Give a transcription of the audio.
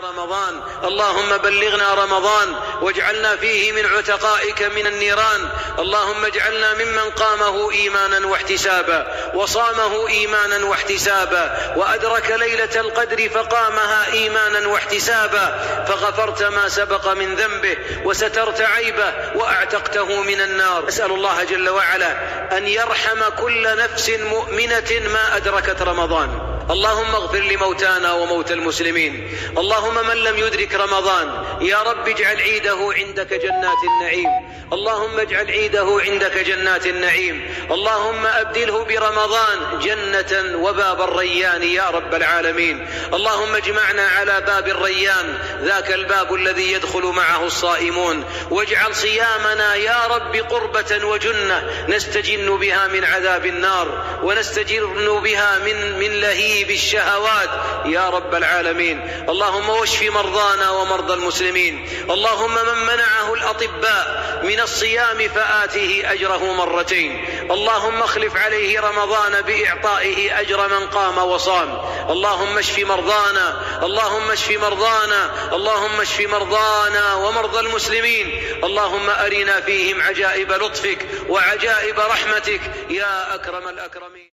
رمضان، اللهم بلغنا رمضان واجعلنا فيه من عتقائك من النيران. اللهم اجعلنا ممن قامه إيمانا واحتسابا وصامه إيمانا واحتسابا وأدرك ليلة القدر فقامها إيمانا واحتسابا، فغفرت ما سبق من ذنبه وسترت عيبه وأعتقته من النار. أسأل الله جل وعلا أن يرحم كل نفس مؤمنة ما أدركت رمضان. اللهم اغفر لموتانا وموتى المسلمين. اللهم من لم يدرك رمضان يا رب اجعل عيده عندك جنات النعيم. اللهم اجعل عيده عندك جنات النعيم. اللهم أبدله برمضان جنة وباب الريان يا رب العالمين. اللهم اجمعنا على باب الريان، ذاك الباب الذي يدخل معه الصائمون، واجعل صيامنا يا رب قربة وجنة نستجن بها من عذاب النار ونستجن بها من لهيب الشهوات يا رب العالمين. اللهم واشف مرضانا ومرضى المسلمين. اللهم من منعه الأطباء من الصيام فآته أجره مرتين. اللهم اخلف عليه رمضان بإعطائه أجر من قام وصام. اللهم اشف مرضانا، اللهم اشف مرضانا، اللهم اشف مرضانا ومرضى المسلمين. اللهم أرنا فيهم عجائب لطفك وعجائب رحمتك يا أكرم الأكرمين.